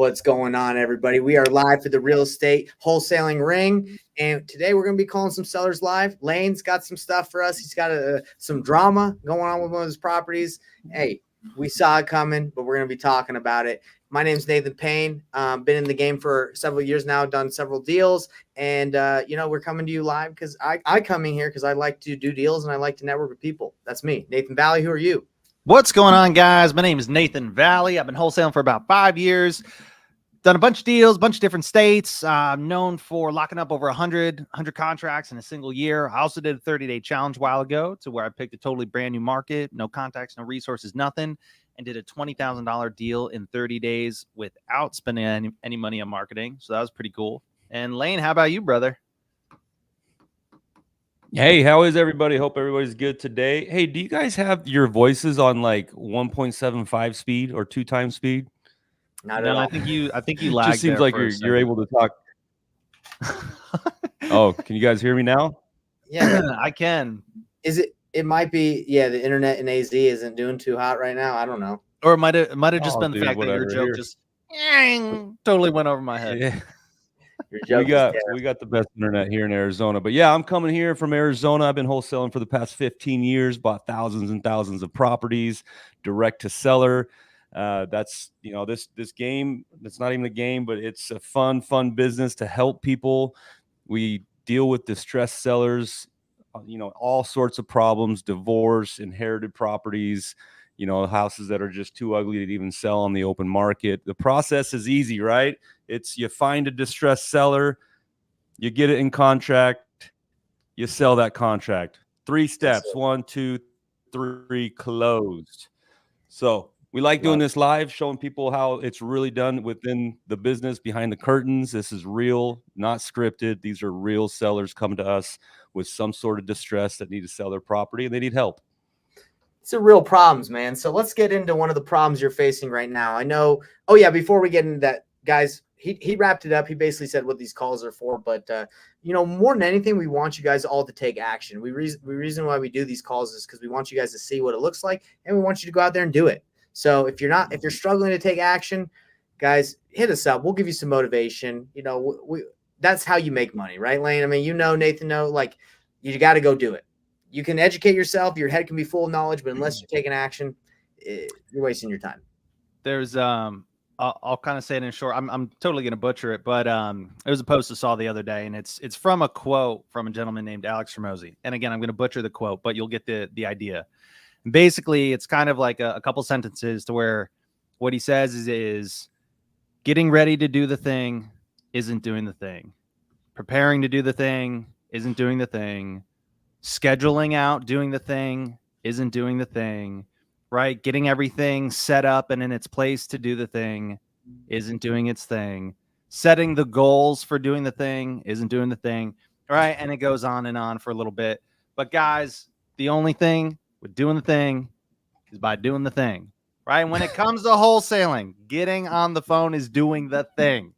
What's going on, everybody? We are live for the Real Estate Wholesaling Ring, and today we're going to be calling some sellers live. Lane's got some stuff for us. He's got some drama going on with one of his properties. Hey, we saw it coming, but we're going to be talking about it. My name's Nathan Payne. Been in the game for several years now, done several deals, and we're coming to you live because I come in here because I like to do deals and I like to network with people. That's me. Nathan Valley, who are you? What's going on, guys? My name is Nathan Valley. I've been wholesaling for about 5 years. Done a bunch of deals, bunch of different states. I'm known for locking up over 100 contracts in a single year. I also did a 30-day challenge a while ago to where I picked a totally brand new market, no contacts, no resources, nothing, and did a $20,000 deal in 30 days without spending any money on marketing. So that was pretty cool. And Lane, how about you, brother? Hey, how is everybody? Hope everybody's good today. Hey, do you guys have your voices on like 1.75 speed or 2 times speed? Not at all. I think you It lagged. just seems like you're able to talk. Oh, can you guys hear me now? Yeah, I can. It might be, the internet in AZ isn't doing too hot right now. I don't know. Or it might have just been the dude, fact that your whatever. joke just totally went over my head. Yeah. Your joke We got the best internet here in Arizona. But yeah, I'm coming here from Arizona. I've been wholesaling for the past 15 years, bought thousands and thousands of properties, direct to seller. That's, this game, it's not even a game, but it's a fun business to help people. We deal with distressed sellers, all sorts of problems, divorce, inherited properties, houses that are just too ugly to even sell on the open market. The process is easy, right? It's you find a distressed seller, you get it in contract, you sell that contract. 3 steps, 1, 2, 3, closed. So we like doing this live, showing people how it's really done within the business, behind the curtains. This is real, not scripted. These are real sellers coming to us with some sort of distress that need to sell their property and they need help. It's a real problems, man. So let's get into one of the problems you're facing right now. I know. Before we get into that, guys, he wrapped it up. He basically said what these calls are for, but more than anything, we want you guys all to take action. The reason why we do these calls is because we want you guys to see what it looks like, and we want you to go out there and do it. So if you're struggling to take action, guys, hit us up. We'll give you some motivation. That's how you make money, right, Lane? I mean, Nathan, like you got to go do it. You can educate yourself. Your head can be full of knowledge, but unless you're taking action, you're wasting your time. There's I'll kind of say it in short. I'm totally gonna butcher it, but it was a post I saw the other day, and it's from a quote from a gentleman named Alex Ramosi. And again, I'm gonna butcher the quote, but you'll get the idea. Basically, it's kind of like a couple sentences to where what he says is getting ready to do the thing isn't doing the thing. Preparing to do the thing isn't doing the thing. Scheduling out doing the thing isn't doing the thing, right? Getting everything set up and in its place to do the thing isn't doing its thing. Setting the goals for doing the thing isn't doing the thing, right? And it goes on and on for a little bit. But guys, the only thing with doing the thing is by doing the thing, right? When it comes to wholesaling, getting on the phone is doing the thing,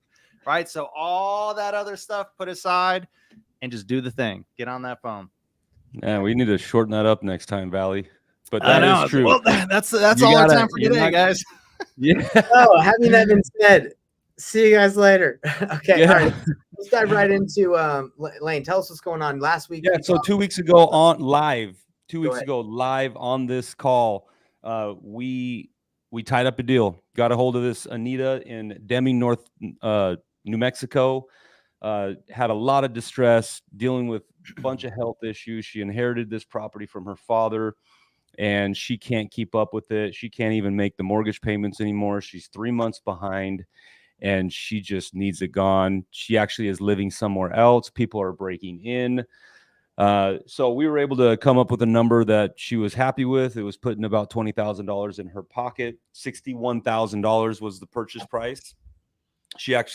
right? So all that other stuff put aside and just do the thing. Get on that phone. Yeah, we need to shorten that up next time, Valley. But that is true. Well, that's all our time for today, guys. Yeah. Oh, having that been said, see you guys later. Okay, yeah. All right. Let's dive right into Lane. Tell us what's going on. Last week. Yeah, so 2 weeks ago on live. 2 weeks ago, live on this call, we tied up a deal. Got a hold of this Anita in Deming, North New Mexico. Had a lot of distress, dealing with a bunch of health issues. She inherited this property from her father, and she can't keep up with it. She can't even make the mortgage payments anymore. She's 3 months behind, and she just needs it gone. She actually is living somewhere else. People are breaking in. So we were able to come up with a number that she was happy with. It was putting about $20,000 in her pocket. $61,000 was the purchase price.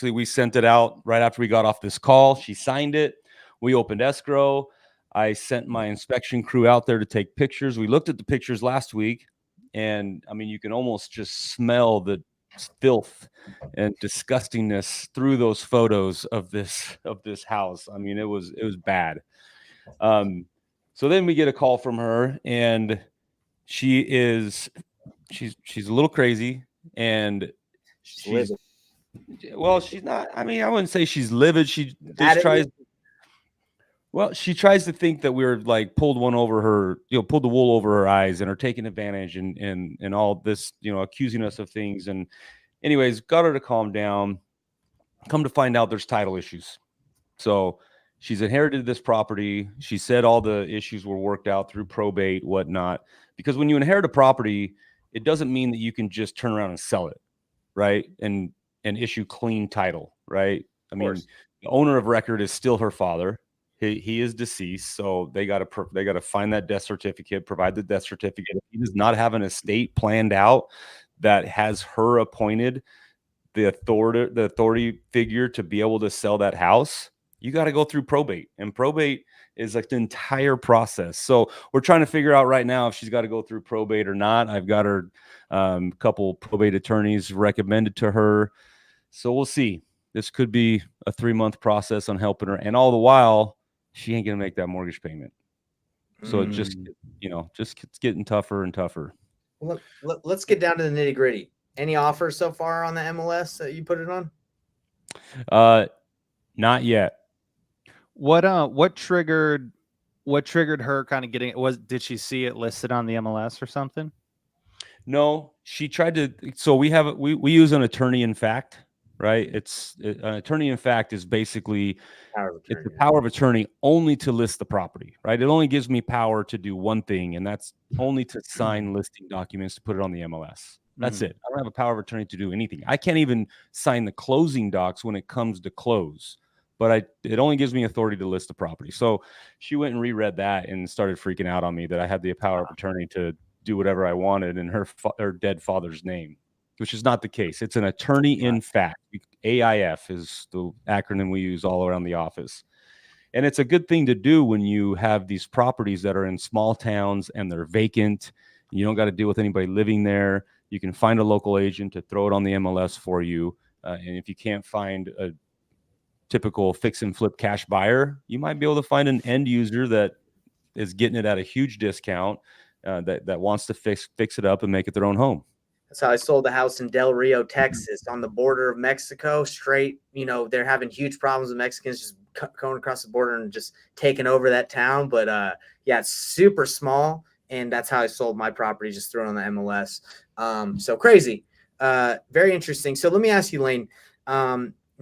We sent it out right after we got off this call. She signed it. We opened escrow. I sent my inspection crew out there to take pictures. We looked at the pictures last week, and I mean, you can almost just smell the filth and disgustingness through those photos of this house. I mean, it was bad. So then we get a call from her, and she's a little crazy, and she's Well, she's not. I mean, I wouldn't say she's livid. She At just it? tries. Well, she tries to think that we're like pulled one over her, pulled the wool over her eyes and are taking advantage and all this, accusing us of things. And anyways, got her to calm down. Come to find out there's title issues. So she's inherited this property. She said all the issues were worked out through probate, whatnot. Because when you inherit a property, it doesn't mean that you can just turn around and sell it, right? And issue clean title, right? I mean, the owner of record is still her father. He is deceased, so they got to find that death certificate, provide the death certificate. If he does not have an estate planned out that has her appointed the authority figure to be able to sell that house, you got to go through probate, and probate is like the entire process. So we're trying to figure out right now if she's got to go through probate or not. I've got her couple probate attorneys recommended to her, so we'll see. This could be a 3-month process on helping her, and all the while she ain't gonna make that mortgage payment. So it just it's getting tougher and tougher. Well, let's get down to the nitty gritty. Any offers so far on the MLS that you put it on? Not yet. What triggered her kind of getting it? Did she see it listed on the MLS or something? No, she tried to. So we use an attorney in fact, right? An attorney in fact is basically it's the power of attorney only to list the property, right? It only gives me power to do one thing, and that's only to sign listing documents to put it on the MLS. That's it. I don't have a power of attorney to do anything. I can't even sign the closing docs when it comes to close, but it only gives me authority to list the property. So she went and reread that and started freaking out on me that I had the power of attorney to do whatever I wanted in her dead father's name, which is not the case. It's an attorney in fact. AIF is the acronym we use all around the office. And it's a good thing to do when you have these properties that are in small towns and they're vacant. You don't got to deal with anybody living there. You can find a local agent to throw it on the MLS for you. And if you can't find a typical fix and flip cash buyer, you might be able to find an end user that is getting it at a huge discount that wants to fix it up and make it their own home. That's how I sold the house in Del Rio, Texas, on the border of Mexico. Straight, they're having huge problems with Mexicans just going across the border and just taking over that town. But yeah, it's super small, and that's how I sold my property, just thrown on the MLS. So crazy, very interesting. So let me ask you, Lane.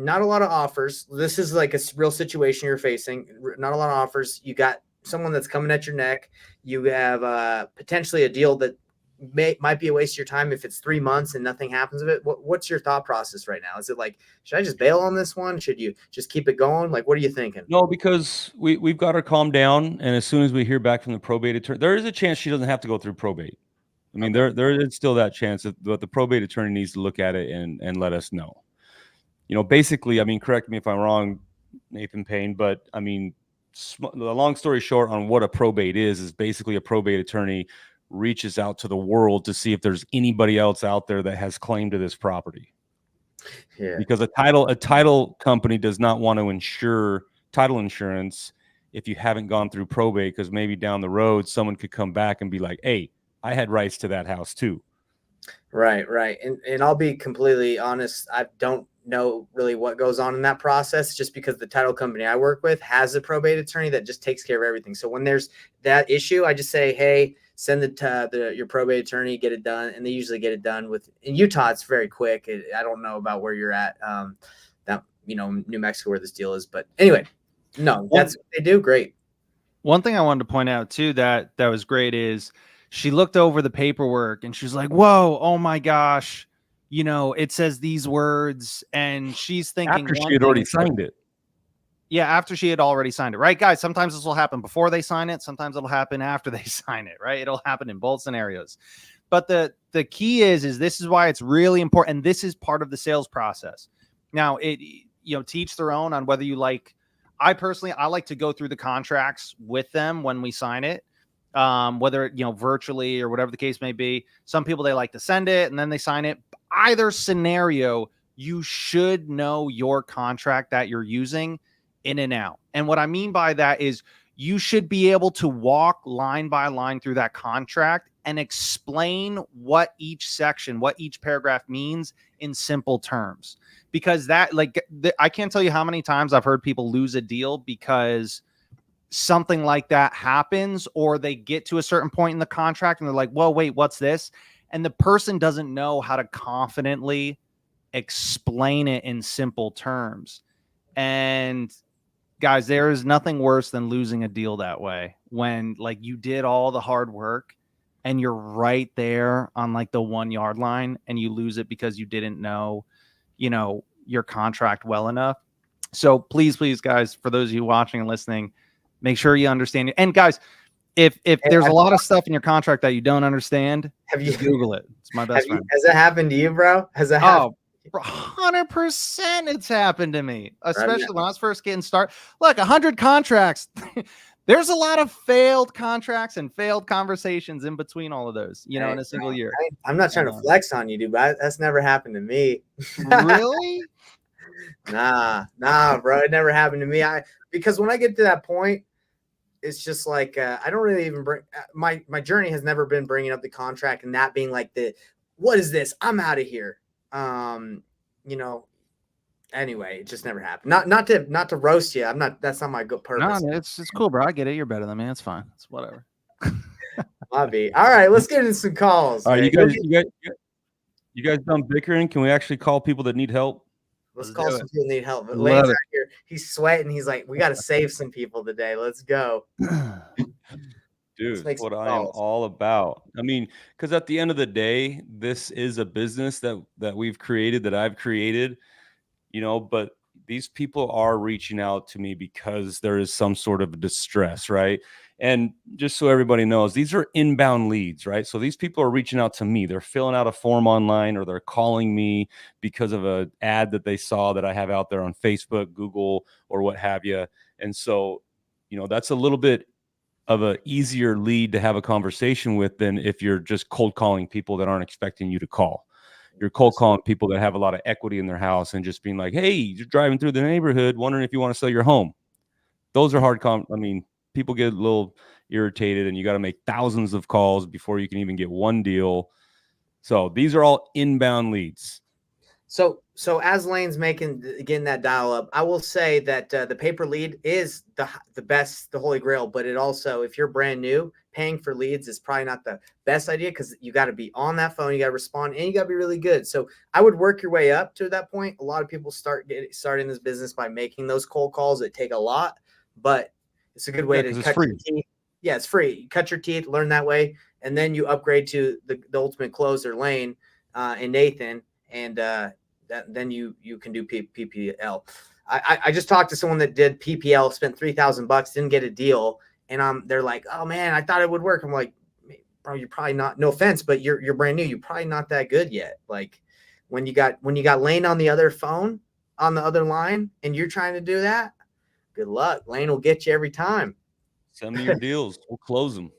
Not a lot of offers. This is like a real situation you're facing. Not a lot of offers. You got someone that's coming at your neck. You have potentially a deal that might be a waste of your time if it's 3 months and nothing happens of it. What's your thought process right now? Is it like, should I just bail on this one? Should you just keep it going? Like, what are you thinking? No, because we've got her calm down, and as soon as we hear back from the probate attorney, there is a chance she doesn't have to go through probate. I mean, there is still that chance that the probate attorney needs to look at it and let us know. Basically, I mean, correct me if I'm wrong, Nathan Payne, but I mean, the long story short on what a probate is basically a probate attorney reaches out to the world to see if there's anybody else out there that has claim to this property. Yeah. Because a title company does not want to insure title insurance if you haven't gone through probate, because maybe down the road someone could come back and be like, hey, I had rights to that house too. Right. And I'll be completely honest, I don't know really what goes on in that process, just because the title company I work with has a probate attorney that just takes care of everything. So when there's that issue, I just say, hey, send it to your probate attorney, get it done. And they usually get it done in Utah, it's very quick. I don't know about where you're at, New Mexico, where this deal is. But anyway, no, that's what they do. Great. One thing I wanted to point out too, that was great, is she looked over the paperwork and she's like, whoa, oh my gosh, it says these words, and she's thinking after she had already signed it. Yeah, after she had already signed it, right, guys? Sometimes this will happen before they sign it. Sometimes it'll happen after they sign it, right? It'll happen in both scenarios. But the key is this is why it's really important, and this is part of the sales process. Now, teach their own on whether you like. I like to go through the contracts with them when we sign it, whether virtually or whatever the case may be. Some people, they like to send it and then they sign it. Either scenario, you should know your contract that you're using in and out. And what I mean by that is you should be able to walk line by line through that contract and explain what each section, what each paragraph means in simple terms. Because that, like, I can't tell you how many times I've heard people lose a deal because something like that happens, or they get to a certain point in the contract and they're like, well, wait, what's this? And the person doesn't know how to confidently explain it in simple terms. And guys, there is nothing worse than losing a deal that way, when like you did all the hard work and you're right there on like the 1 yard line and you lose it because you didn't know, your contract well enough. So please, guys, for those of you watching and listening, make sure you understand it. And guys, if there's a lot of stuff in your contract that you don't understand, just Google it. It's my best friend. Has that happened to you, bro? Has that happened? 100% it's happened to me, especially when I was first getting started. Look, 100 contracts. There's a lot of failed contracts and failed conversations in between all of those, in a single year. I'm not trying to flex on you, dude, but that's never happened to me. Really? Nah, bro. It never happened to me. Because when I get to that point, it's just like, I don't really even bring my journey has never been bringing up the contract and that being like what is this? I'm out of here. Anyway, it just never happened. Not to roast you. That's not my good purpose. No, it's cool, bro. I get it. You're better than me. It's fine. It's whatever. Lobby. All right, let's get into some calls. All right, you guys done bickering? Can we actually call people that need help? Let's call some people that need help. But Lane's out here. He's sweating. He's like, we got to save some people today. Let's go. Dude, that's what I am all about. I mean, because at the end of the day, this is a business that we've created, that I've created, but these people are reaching out to me because there is some sort of distress, right? And just so everybody knows, these are inbound leads, right? So these people are reaching out to me. They're filling out a form online, or they're calling me because of an ad that they saw that I have out there on Facebook, Google, or what have you. And so, that's a little bit of an easier lead to have a conversation with than if you're just cold calling people that aren't expecting you to call. You're cold calling people that have a lot of equity in their house and just being like, hey, you're driving through the neighborhood wondering if you want to sell your home. Those are hard. People get a little irritated, and you got to make thousands of calls before you can even get one deal. So these are all inbound leads. So as Lane's getting that dial up, I will say that the paper lead is the best, the holy grail. But it also, if you're brand new, paying for leads is probably not the best idea, because you got to be on that phone, you got to respond, and you got to be really good. So I would work your way up to that point. A lot of people starting this business by making those cold calls that take a lot, but it's a good way to cut your teeth. Yeah, it's free. You cut your teeth, learn that way, and then you upgrade to the ultimate closer, Lane and Nathan, and then you can do PPL. I just talked to someone that did PPL, spent $3,000, didn't get a deal, and they're like, "Oh man, I thought it would work." I'm like, "Bro, you're probably not. No offense, but you're brand new. You're probably not that good yet. Like when you got Lane on the other phone, on the other line, and you're trying to do that, good luck. Lane will get you every time. Send me your deals. We'll close them.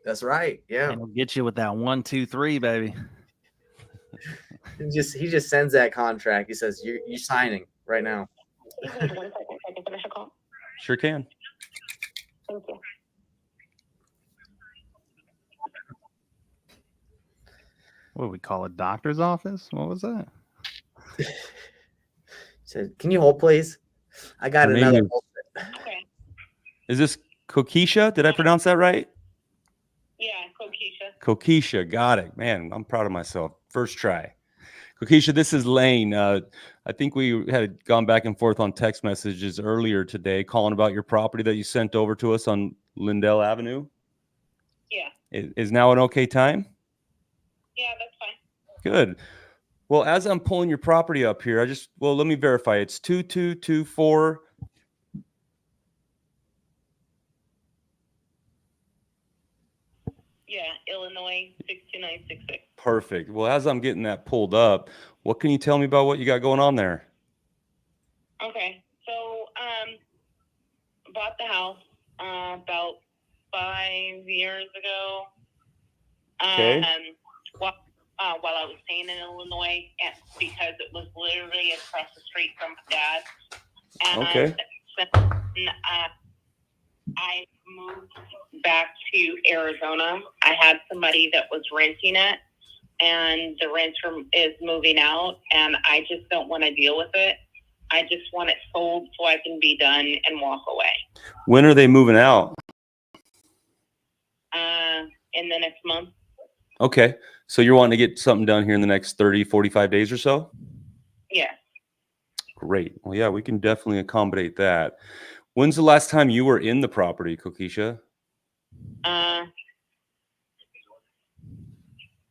That's right. Yeah, and he'll get you with that 1, 2, 3, baby." He just sends that contract. He says, "You're signing right now." Sure can. Thank you. What do we call a doctor's office? What was that? He said, "Can you hold, please? I got another." Okay. Is this Kokisha? Did I pronounce that right? Yeah, Kokisha. Kokisha, got it. Man, I'm proud of myself. First try. Kokisha, this is Lane. I think we had gone back and forth on text messages earlier today, calling about your property that you sent over to us on Lindell Avenue. Yeah. Is now an okay time? Yeah, that's fine. Good. Well, as I'm pulling your property up here, let me verify. It's 2224. Yeah, Illinois 62966. Perfect. Well, as I'm getting that pulled up, what can you tell me about what you got going on there? Okay, so bought the house about 5 years ago. Okay. While I was staying in Illinois, and because it was literally across the street from my dad. And okay. I moved back to Arizona. I had somebody that was renting it, and the renter is moving out, and I just don't want to deal with it. I just want it sold so I can be done and walk away. When are they moving out? In the next month. Okay. So you're wanting to get something done here in the next 30, 45 days or so? Yes. Great. Well, yeah, we can definitely accommodate that. When's the last time you were in the property, Kokisha?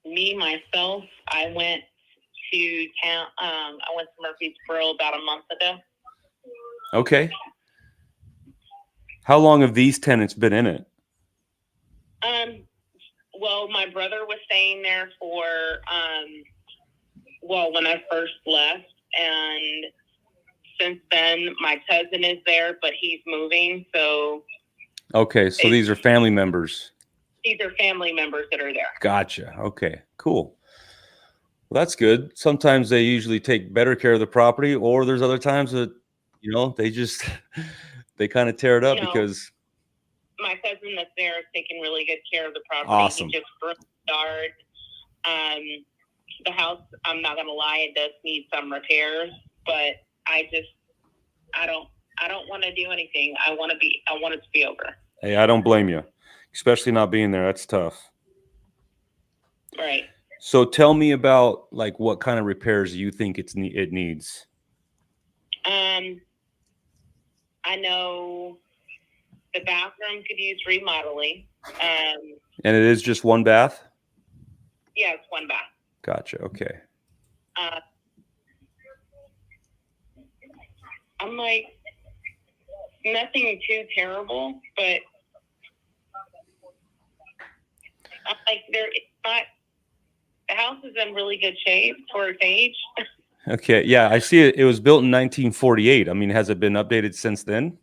Me, myself, I went to town. I went to Murfreesboro about a month ago. Okay. How long have these tenants been in it? Well, my brother was staying there for, when I first left, and since then, my cousin is there, but he's moving, so. Okay, so these are family members. These are family members that are there. Gotcha. Okay, cool. Well, that's good. Sometimes they usually take better care of the property, or there's other times that, they just, they kind of tear it up because. My cousin that's there is taking really good care of the property. Awesome. He just grew the yard. The house, I'm not gonna lie, it does need some repairs, but I don't want to do anything. I want it to be over. Hey, I don't blame you, especially not being there. That's tough. Right. So tell me about what kind of repairs you think it needs. I know the bathroom could use remodeling. And it is just one bath? Yeah, it's one bath. Gotcha. Okay. I'm nothing too terrible, but it's not. The house is in really good shape for its age. Okay. Yeah, I see it. It was built in 1948. I mean, has it been updated since then?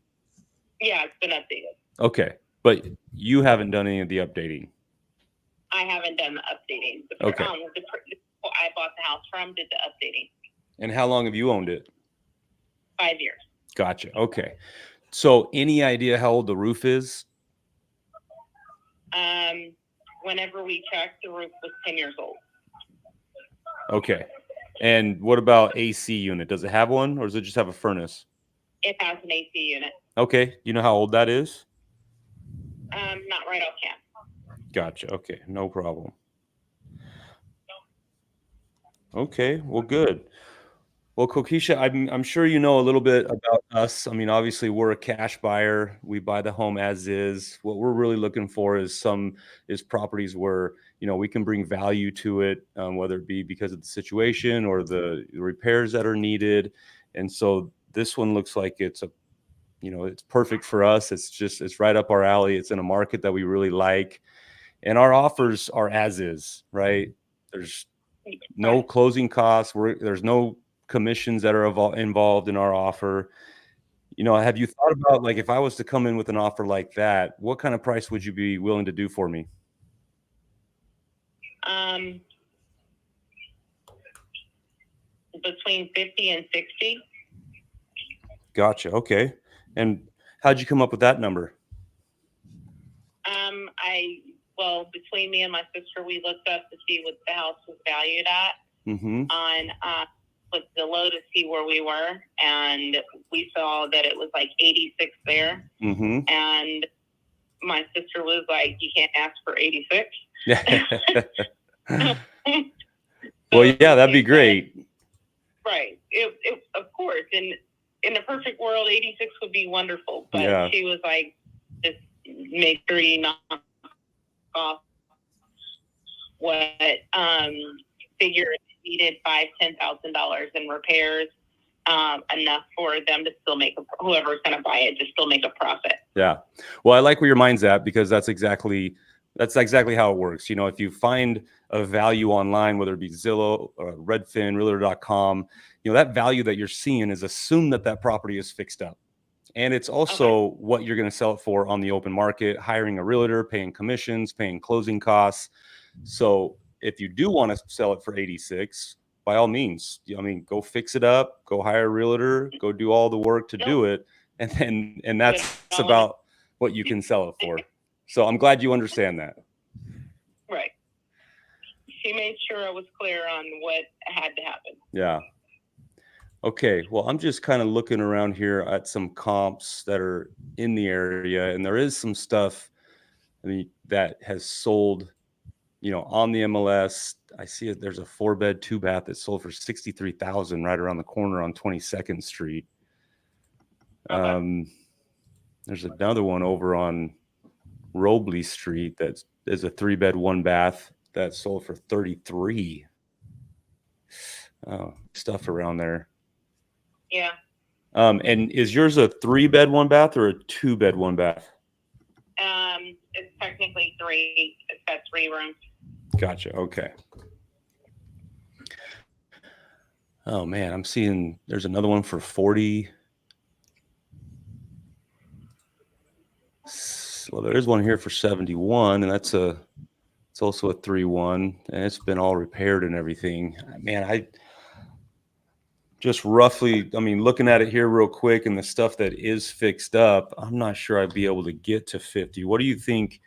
Yeah, it's been updated. Okay. But you haven't done any of the updating? I haven't done the updating. Okay. The people I bought the house from did the updating. And how long have you owned it? 5 years. Gotcha. Okay. So any idea how old the roof is? Whenever we checked, the roof was 10 years old. Okay. And what about AC unit? Does it have one, or does it just have a furnace? It has an AC unit. Okay. You know how old that is? Not right offhand. Gotcha. Okay. No problem. Okay. Well, good. Well, Kokisha, I'm sure you know a little bit about us. I mean, obviously, we're a cash buyer. We buy the home as is. What we're really looking for is properties where we can bring value to it, whether it be because of the situation or the repairs that are needed. And so this one looks like it's perfect for us. It's right up our alley. It's in a market that we really like, and our offers are as is. Right? There's no closing costs. There's no commissions that are involved in our offer. Have you thought about if I was to come in with an offer like that, what kind of price would you be willing to do for me? Between 50 and 60. Gotcha. Okay. And how'd you come up with that number? Between me and my sister, we looked up to see what the house was valued at on with Zillow to see where we were, and we saw that it was 86 there. And my sister was like, "You can't ask for 86." Well, yeah, that'd be great. Right. It of course, in a perfect world, 86 would be wonderful. But yeah. She was like, "Just make sure you knock off what figure needed $5,000-$10,000 in repairs, enough for them to still make whoever's going to buy it to still make a profit." Yeah. Well, I like where your mind's at, because that's exactly how it works. If you find a value online, whether it be Zillow or Redfin, Realtor.com, that value that you're seeing is assumed that property is fixed up. And it's also what you're going to sell it for on the open market, hiring a realtor, paying commissions, paying closing costs. So if you do want to sell it for 86, by all means, go fix it up, go hire a realtor, go do all the work to do it. And that's what you can sell it for. So I'm glad you understand that. Right. She made sure I was clear on what had to happen. Yeah. Okay. Well, I'm just kind of looking around here at some comps that are in the area, and there is some stuff, I mean, that has sold, you know, on the MLS. I see it. There's a 4-bed, 2-bath that sold for $63,000 right around the corner on 22nd Street. Okay. There's another one over on Robley Street that is a 3-bed, 1-bath that sold for 33. Stuff around there. Yeah. And is yours a 3-bed, 1-bath or a 2-bed, 1-bath? It's technically 3. It's got 3 rooms. Gotcha. Okay. Oh man, I'm seeing there's another one for 40. Well, there is one here for 71, and it's also a 3-1, and it's been all repaired and everything. Man, I just roughly, I mean, looking at it here real quick and the stuff that is fixed up, I'm not sure I'd be able to get to 50. What do you think?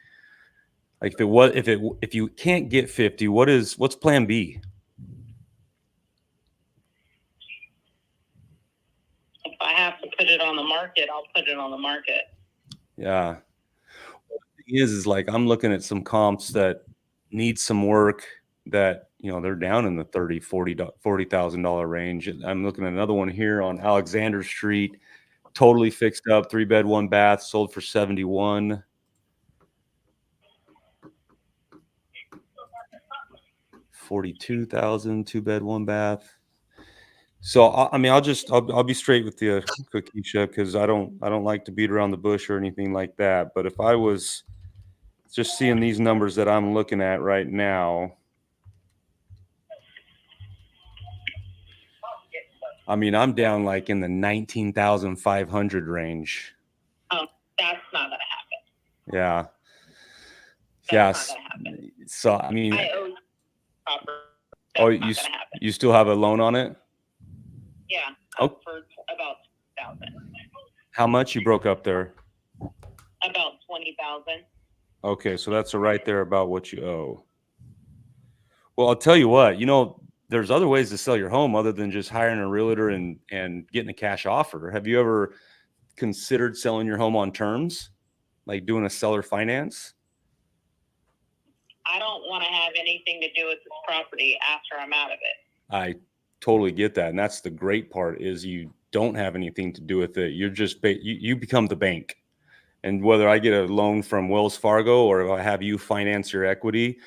Like if you can't get 50, what's plan B? If I have to put it on the market, I'll put it on the market. Yeah. The thing is like I'm looking at some comps that need some work that, you know, they're down in the $40,000 range. I'm looking at another one here on Alexander Street, totally fixed up, 3-bed, 1-bath, sold for 71. $42,000, 2-bed, 1-bath. So I mean, I'll be straight with you, Keisha, because I don't like to beat around the bush or anything like that. But if I was just seeing these numbers that I'm looking at right now, I mean, I'm down like in the 19,500 range. Oh, that's not gonna happen. Yeah. That's Yes. not gonna happen. So I mean, I owe proper. oh, That's not gonna happen. you still have a loan on it? Yeah. Oh. For about 2,000. How much you broke up there? About 20,000. Okay, so that's right there about what you owe. Well, I'll tell you what, you know, there's other ways to sell your home other than just hiring a realtor and getting a cash offer. Have you ever considered selling your home on terms, like doing a seller finance? I don't want to have anything to do with this property after I'm out of it. I totally get that. And that's the great part is you don't have anything to do with it. You're just, you become the bank. And whether I get a loan from Wells Fargo or if I have you finance your equity,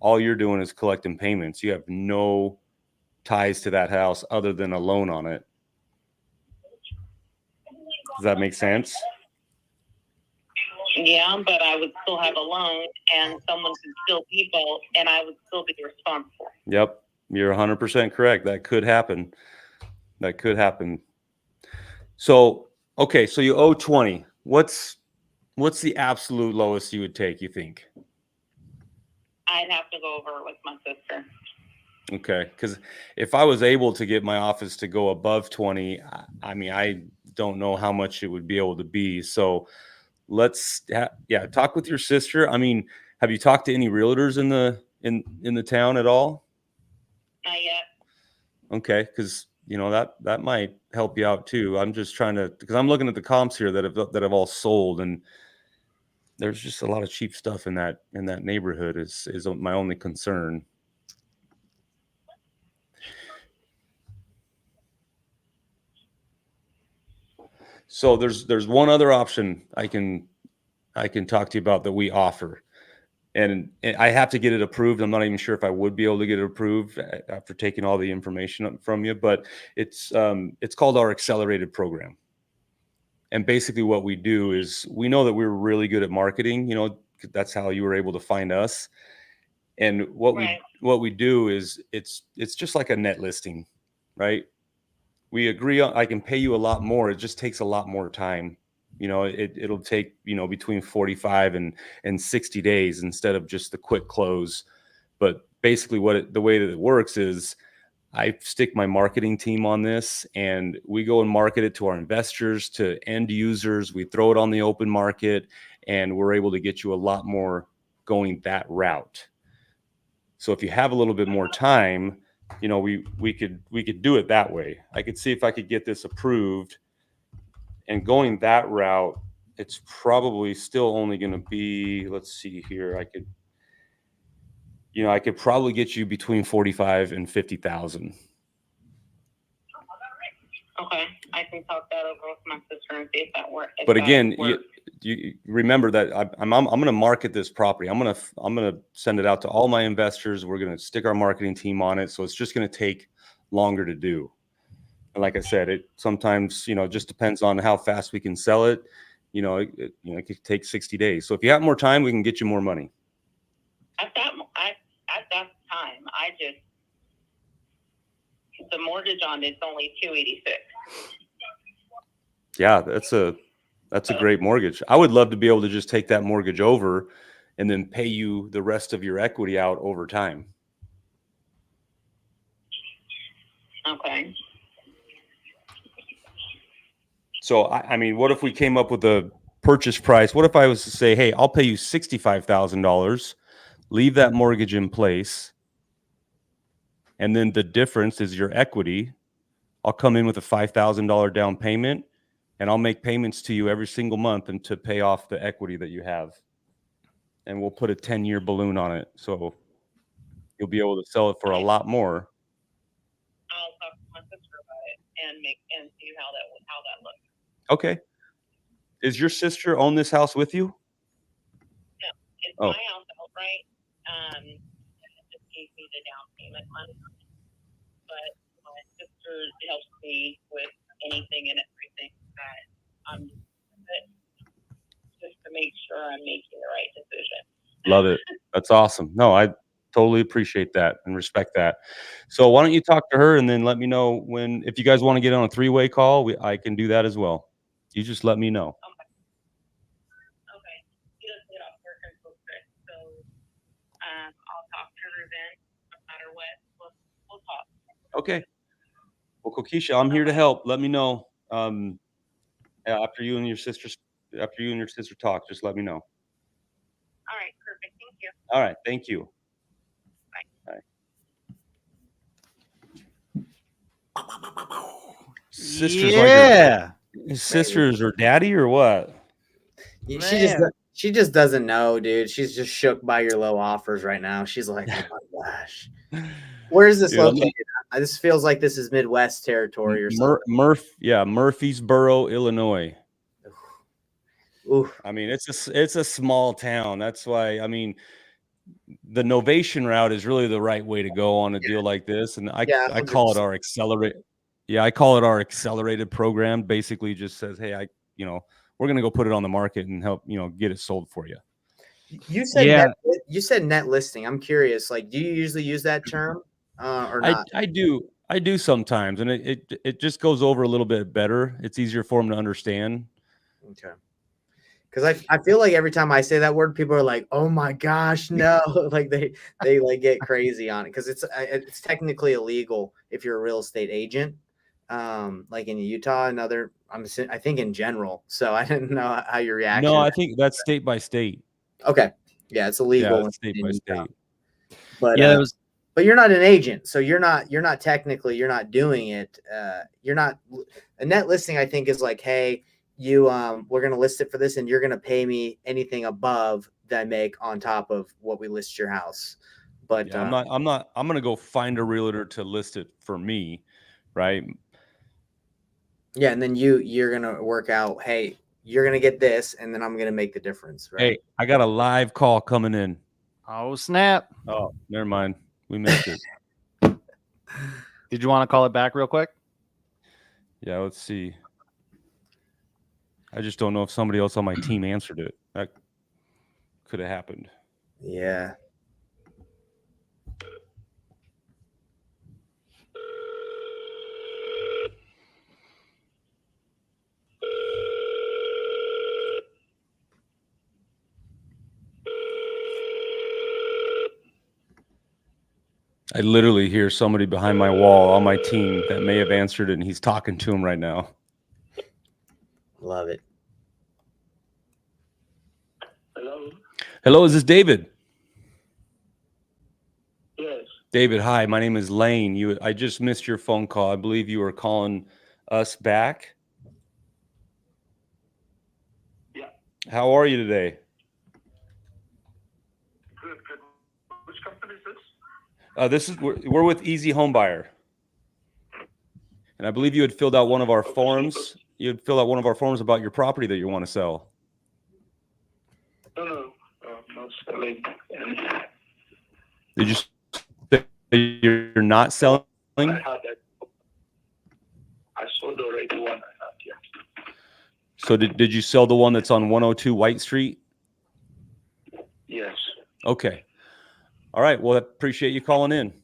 all you're doing is collecting payments. You have no ties to that house other than a loan on it. Does that make sense? Yeah, but I would still have a loan and someone could still default and I would still be responsible. Yep. You're 100% correct. That could happen. That could happen. So, okay. So you owe 20. What's the absolute lowest you would take, you think? I'd have to go over it with my sister. Okay. Because if I was able to get my office to go above 20, I mean, I don't know how much it would be able to be. So let's, talk with your sister. I mean, have you talked to any realtors in the town at all? Not yet. Okay. Because, you know, that might help you out too. I'm just trying to, because I'm looking at the comps here that have all sold, and there's just a lot of cheap stuff in that neighborhood is my only concern. So there's one other option I can talk to you about that we offer, and I have to get it approved. I'm not even sure if I would be able to get it approved after taking all the information from you, but it's called our accelerated program. And basically what we do is we know that we're really good at marketing, you know, that's how you were able to find us. And what we do is it's just like a net listing, right? We agree on, I can pay you a lot more. It just takes a lot more time. You know, it'll take, you know, between 45 and 60 days instead of just the quick close. But basically the way that it works is I stick my marketing team on this, and we go and market it to our investors, to end users. We throw it on the open market, and we're able to get you a lot more going that route. So if you have a little bit more time, you know, we could do it that way. I could see if I could get this approved, and going that route, it's probably still only going to be, let's see here. I could probably get you between 45 and 50,000. Okay, I can talk that over with my sister and see if that works. But again, you remember that I'm going to market this property. I'm going to send it out to all my investors. We're going to stick our marketing team on it. So it's just going to take longer to do. And like I said, it sometimes, you know, just depends on how fast we can sell it. You know, it could take 60 days. So if you have more time, we can get you more money. At that time, the mortgage on it's only $286. Yeah, that's a great mortgage. I would love to be able to just take that mortgage over and then pay you the rest of your equity out over time. Okay. So, I mean, what if we came up with a purchase price? What if I was to say, hey, I'll pay you $65,000, leave that mortgage in place, and then the difference is your equity. I'll come in with a $5,000 down payment, and I'll make payments to you every single month and to pay off the equity that you have. And we'll put a 10-year balloon on it. So you'll be able to sell it for a lot more. I'll talk to my sister about it and see how that looks. Okay. Is your sister own this house with you? No, it's my house outright. It just gave me the down payment money. But my sister helps me with anything and everything that I'm doing, just to make sure I'm making the right decision. Love it. That's awesome. No, I totally appreciate that and respect that. So why don't you talk to her and then let me know if you guys want to get on a 3-way call, I can do that as well. You just let me know. Okay. He doesn't get off work until 6, so I'll talk to her then. No matter what, we'll talk. Okay. Well, Kokisha, I'm here to help. Let me know after you and your sister talk. Just let me know. All right, perfect. Thank you. All right, thank you. Bye. Sisters, sisters or daddy or what? She just doesn't know, dude. She's just shook by your low offers right now. She's like, oh my gosh. Where is this located? This feels like this is Midwest territory or something. Murfreesboro, Illinois. Oof. I mean, it's a small town. That's why, I mean, the novation route is really the right way to go on a deal like this. And I call it our accelerate. Yeah, I call it our accelerated program. Basically just says, hey, we're going to go put it on the market and help, get it sold for you. You said net listing. I'm curious. Like, do you usually use that term or not? I do sometimes, and it just goes over a little bit better. It's easier for them to understand. Okay. Because I feel like every time I say that word, people are like, "Oh my gosh, no!" Like they like get crazy on it because it's technically illegal if you're a real estate agent, like in Utah and I think in general. So I didn't know how your reaction. No, I think that's state by state. Okay, yeah, it's illegal. Yeah, it's state by state. But but you're not an agent, so you're not technically doing it. You're not a net listing. I think is like, hey. We're going to list it for this and you're going to pay me anything above that I make on top of what we list your house. But yeah, I'm going to go find a realtor to list it for me. Right. Yeah. And then you're going to work out, hey, you're going to get this. And then I'm going to make the difference. Right. Hey, I got a live call coming in. Oh, snap. Oh, never mind. We missed it. Did you want to call it back real quick? Yeah. Let's see. I just don't know if somebody else on my team answered it. That could have happened. Yeah. I literally hear somebody behind my wall on my team that may have answered it, and he's talking to him right now. Love it. Hello. Hello, is this David? Yes. David, hi. My name is Lane. I just missed your phone call. I believe you were calling us back. Yeah. How are you today? Good. Which company is this? We're with Easy Home Buyer, and I believe you had filled out one of our forms. You had filled out one of our forms about your property that you want to sell. No, not selling. Did you say you're not selling? I had that. I sold already one I had. Yeah. So did you sell the one that's on 102 White Street? Yes. Okay. All right. Well, I appreciate you calling in. Thank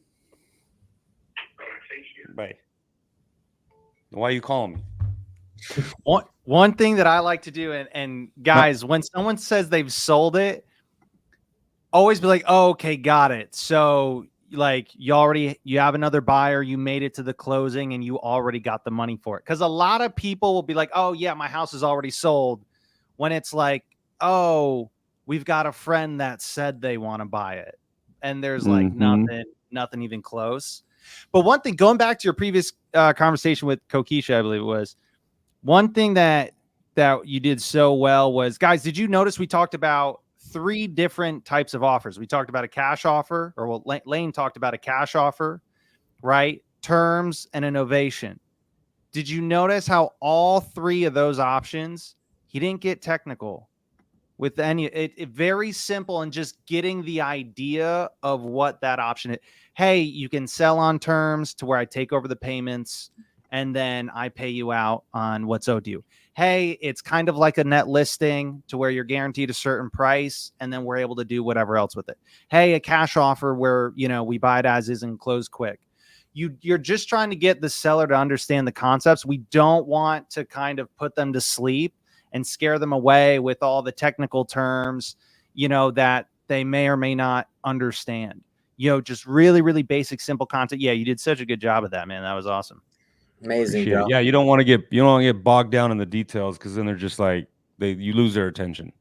you. Bye. Why are you calling me? One thing that I like to do, and guys, when someone says they've sold it, always be like, oh, okay, got it. So like you have another buyer, you made it to the closing and you already got the money for it. Because a lot of people will be like, oh yeah, my house is already sold, when it's like, oh, we've got a friend that said they want to buy it. And there's like nothing even close. But one thing, going back to your previous conversation with Kokisha, I believe it was, one thing that you did so well was, guys, did you notice we talked about 3 different types of offers? We talked about a cash offer, or well, Lane talked about a cash offer, right? Terms and a novation. Did you notice how all 3 of those options, he didn't get technical with any, it very simple, and just getting the idea of what that option is. Hey, you can sell on terms to where I take over the payments and then I pay you out on what's owed to you. Hey, it's kind of like a net listing to where you're guaranteed a certain price and then we're able to do whatever else with it. Hey, a cash offer where, we buy it as is and close quick. You're just trying to get the seller to understand the concepts. We don't want to kind of put them to sleep and scare them away with all the technical terms, that they may or may not understand. Just really, really basic, simple content. Yeah, you did such a good job of that, man. That was awesome. Amazing, bro. Yeah, you don't want to get bogged down in the details, because then they're just like you lose their attention.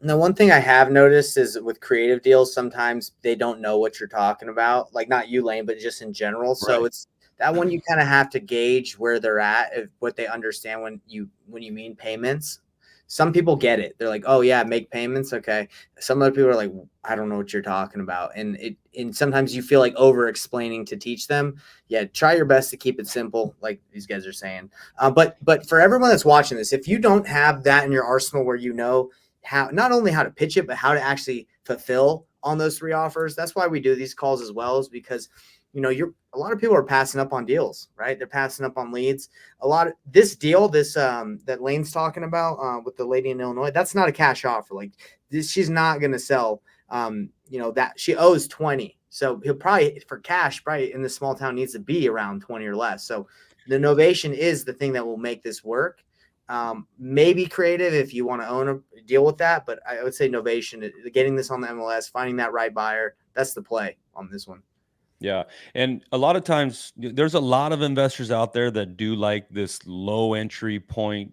Now, one thing I have noticed is with creative deals, sometimes they don't know what you're talking about. Like not you, Lane, but just in general. Right. So it's that one you kind of have to gauge where they're at, if what they understand when you mean payments. Some people get it. They're like, oh yeah, make payments. Okay. Some other people are like, I don't know what you're talking about. And sometimes you feel like over explaining to teach them. Yeah. Try your best to keep it simple. Like these guys are saying. But for everyone that's watching this, if you don't have that in your arsenal where how, not only how to pitch it, but how to actually fulfill on those 3 offers. That's why we do these calls as well, is because, a lot of people are passing up on deals, right? They're passing up on leads. This deal, that Lane's talking about with the lady in Illinois, that's not a cash offer. Like this, she's not going to sell, that she owes 20. So he'll probably, for cash, probably in the small town needs to be around 20 or less. So the novation is the thing that will make this work. Maybe creative if you want to deal with that, but I would say novation, getting this on the MLS, finding that right buyer, that's the play on this one. Yeah. And a lot of times there's a lot of investors out there that do like this low entry point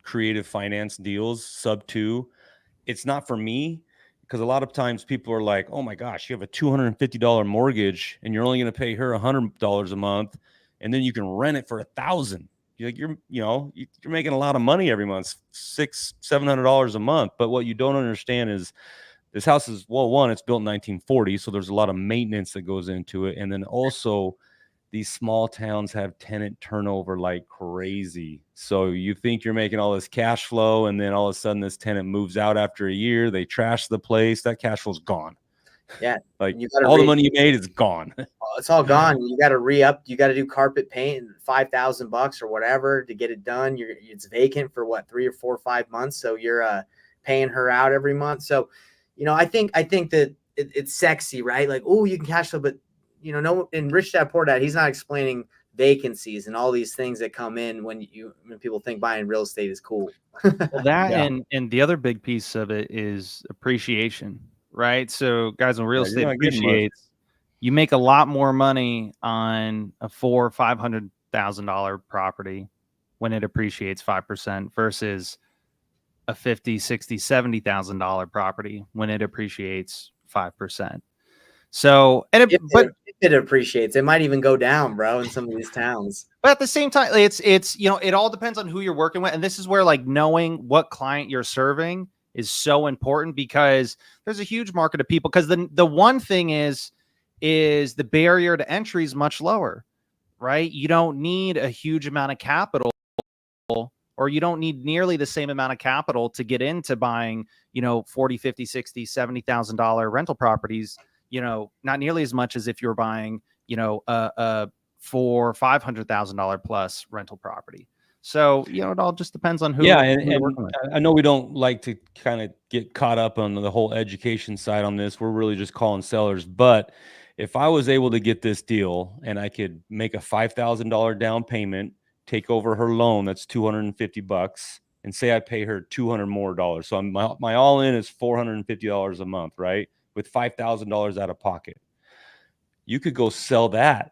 creative finance deals, sub 2. It's not for me, because a lot of times people are like, oh my gosh, you have a $250 mortgage and you're only going to pay her $100 a month, and then you can rent it for $1,000. You're making a lot of money every month, $600-700 a month. But what you don't understand is this house is, well, one, it's built in 1940, so there's a lot of maintenance that goes into it. And then also these small towns have tenant turnover like crazy. So you think you're making all this cash flow, and then all of a sudden this tenant moves out after a year, they trash the place, that cash flow's gone. Yeah. Like all the money you made is gone. It's all gone. You got to re-up. You got to do carpet paint, $5,000 or whatever to get it done. It's vacant for 3 or 4 or 5 months. So you're paying her out every month. So, I think that it's sexy, right? Like, oh, you can cash flow, but no, in Rich Dad Poor Dad, he's not explaining vacancies and all these things that come in when people think buying real estate is cool. Well, that and the other big piece of it is appreciation, right? So guys, when real estate appreciates, You make a lot more money on a $400,000 or $500,000 property when it appreciates 5% versus a $50,000, $60,000, $70,000 property when it appreciates 5%. So, if it appreciates, it might even go down, bro, in some of these towns. But at the same time, it's it all depends on who you're working with, and this is where like knowing what client you're serving is so important, because there's a huge market of people. Because the one thing is the barrier to entry is much lower, right? You don't need a huge amount of capital, or you don't need nearly the same amount of capital to get into buying, $40,000, $50,000, $60,000, $70,000 rental properties. Not nearly as much as if you're buying, a $400,000, $500,000 plus rental property. So, it all just depends on who. Yeah. And I know we don't like to kind of get caught up on the whole education side on this. We're really just calling sellers. But if I was able to get this deal and I could make a $5,000 down payment, take over her loan, that's $250, and say I pay her $200 more. So my all in is $450 a month, right? With $5,000 out of pocket. You could go sell that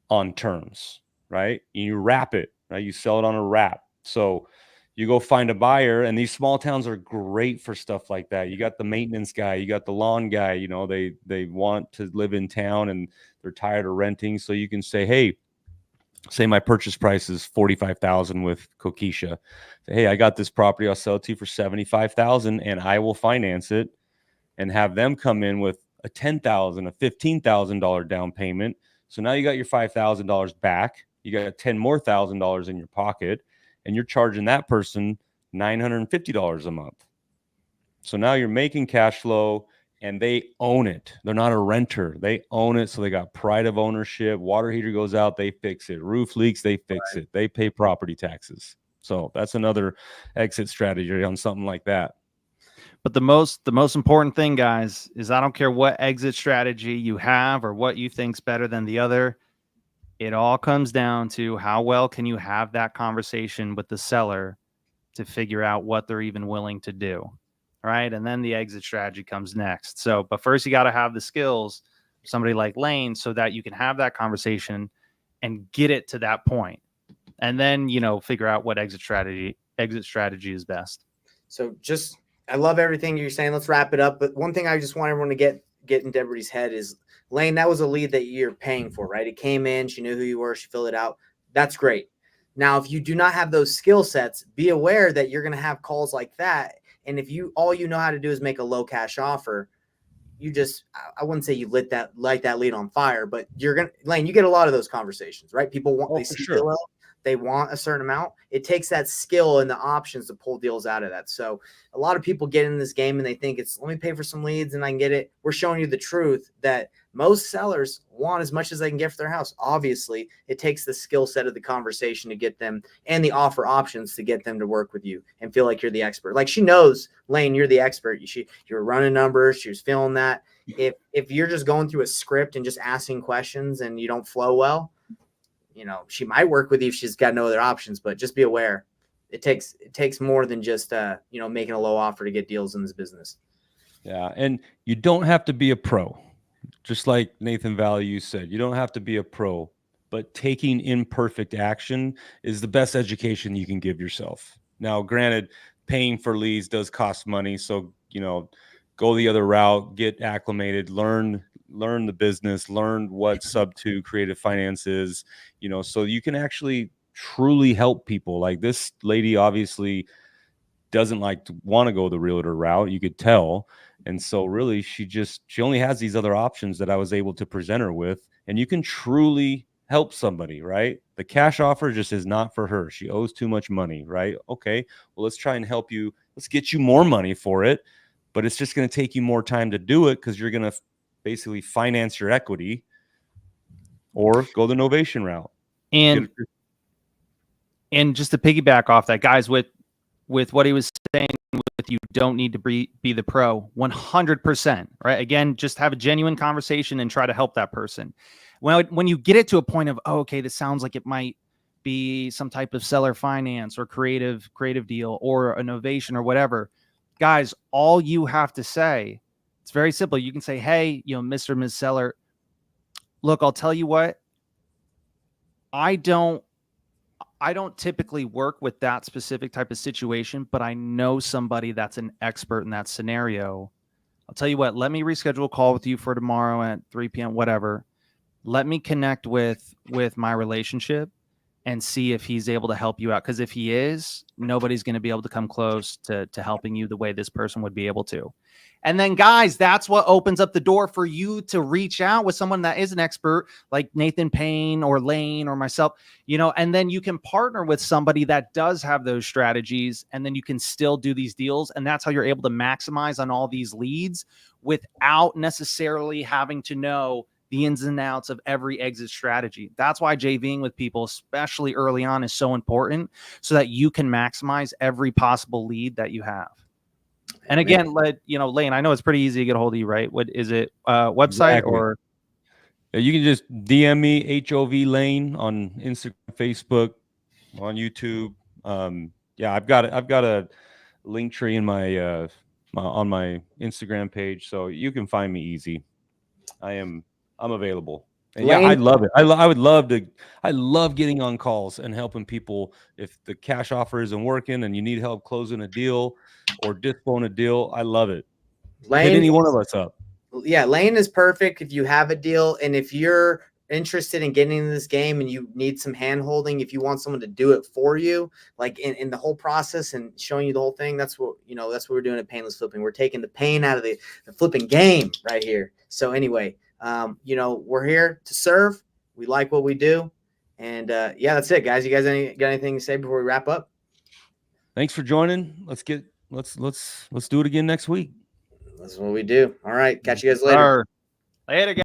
on terms, right? You wrap it, right? You sell it on a wrap. So you go find a buyer, and these small towns are great for stuff like that. You got the maintenance guy, you got the lawn guy, they want to live in town and they're tired of renting. So you can say, hey, say my purchase price is $45,000 with Kokisha. Say, hey, I got this property. I'll sell it to you for $75,000 and I will finance it, and have them come in with a $10,000, a $15,000 down payment. So now you got your $5,000 back. You got $10,000 more in your pocket, and you're charging that person $950 a month. So now you're making cash flow, and they own it. They're not a renter. They own it. So they got pride of ownership. Water heater goes out, they fix it. Roof leaks, they fix it. They pay property taxes. So that's another exit strategy on something like that. But the most important thing, guys, is I don't care what exit strategy you have or what you think's better than the other. It all comes down to how well can you have that conversation with the seller to figure out what they're even willing to do, right? And then the exit strategy comes next. So, but first you got to have the skills, somebody like Lane, so that you can have that conversation and get it to that point, and then figure out what exit strategy is best. So I love everything you're saying. Let's wrap it up. But one thing I just want everyone to get in everybody's head is, Lane, that was a lead that you're paying for, right? It came in, she knew who you were, she filled it out. That's great. Now, if you do not have those skill sets, be aware that you're going to have calls like that. And if all you know how to do is make a low cash offer, I wouldn't say you light that lead on fire, but Lane, you get a lot of those conversations, right? People want, they want a certain amount. It takes that skill and the options to pull deals out of that. So a lot of people get in this game and they think let me pay for some leads and I can get it. We're showing you the truth that most sellers want as much as they can get for their house. Obviously, it takes the skill set of the conversation to get them, and the offer options to get them to work with you and feel like you're the expert. Like, she knows, Lane, you're the expert. You're running numbers. She was feeling that. If you're just going through a script and just asking questions and you don't flow well, she might work with you if she's got no other options, but just be aware. It takes more than just, making a low offer to get deals in this business. Yeah. And you don't have to be a pro. Just like Nathan Valley, you said, you don't have to be a pro, but taking imperfect action is the best education you can give yourself. Now, granted, paying for leads does cost money. So, go the other route, get acclimated, learn the business, learn what sub 2 creative finance is, so you can actually truly help people. Like, this lady obviously doesn't want to go the realtor route. You could tell. And so really she only has these other options that I was able to present her with, and you can truly help somebody, right? The cash offer just is not for her. She owes too much money, right? Okay, well, let's try and help you. Let's get you more money for it, but it's just going to take you more time to do it, because you're going to basically finance your equity or go the novation route. And just to piggyback off that, guys, with what he was saying, with you don't need to be the pro, 100%, right? Again, just have a genuine conversation and try to help that person. When you get it to a point of, okay, this sounds like it might be some type of seller finance or creative deal or a novation or whatever, guys, all you have to say, it's very simple. You can say, hey, Mr. and Ms. Seller, look, I'll tell you what, I don't typically work with that specific type of situation, but I know somebody that's an expert in that scenario. I'll tell you what, let me reschedule a call with you for tomorrow at 3 p.m., whatever. Let me connect with my relationship and see if he's able to help you out. Because if he is, nobody's going to be able to come close to helping you the way this person would be able to. And then, guys, that's what opens up the door for you to reach out with someone that is an expert like Nathan Payne or Lane or myself, and then you can partner with somebody that does have those strategies, and then you can still do these deals. And that's how you're able to maximize on all these leads without necessarily having to know the ins and outs of every exit strategy. That's why JVing with people, especially early on, is so important, so that you can maximize every possible lead that you have. And again, Lane, I know it's pretty easy to get a hold of you, right? What is it? Website or? You can just DM me HOV Lane on Instagram, Facebook, on YouTube. I've got a link tree in my on my Instagram page, so you can find me easy. I'm available. And yeah, I love it. I would love to. I love getting on calls and helping people. If the cash offer isn't working and you need help closing a deal or dispoing a deal, I love it. Hit any one of us up. Yeah, Lane is perfect if you have a deal, and if you're interested in getting into this game and you need some hand holding, if you want someone to do it for you, like in the whole process and showing you the whole thing, that's what we're doing at Painless Flipping. We're taking the pain out of the flipping game right here. So anyway, we're here to serve. We like what we do. And that's it, guys. You guys got anything to say before we wrap up? Thanks for joining. Let's do it again next week. That's what we do. All right. Catch you guys later. Later, guys.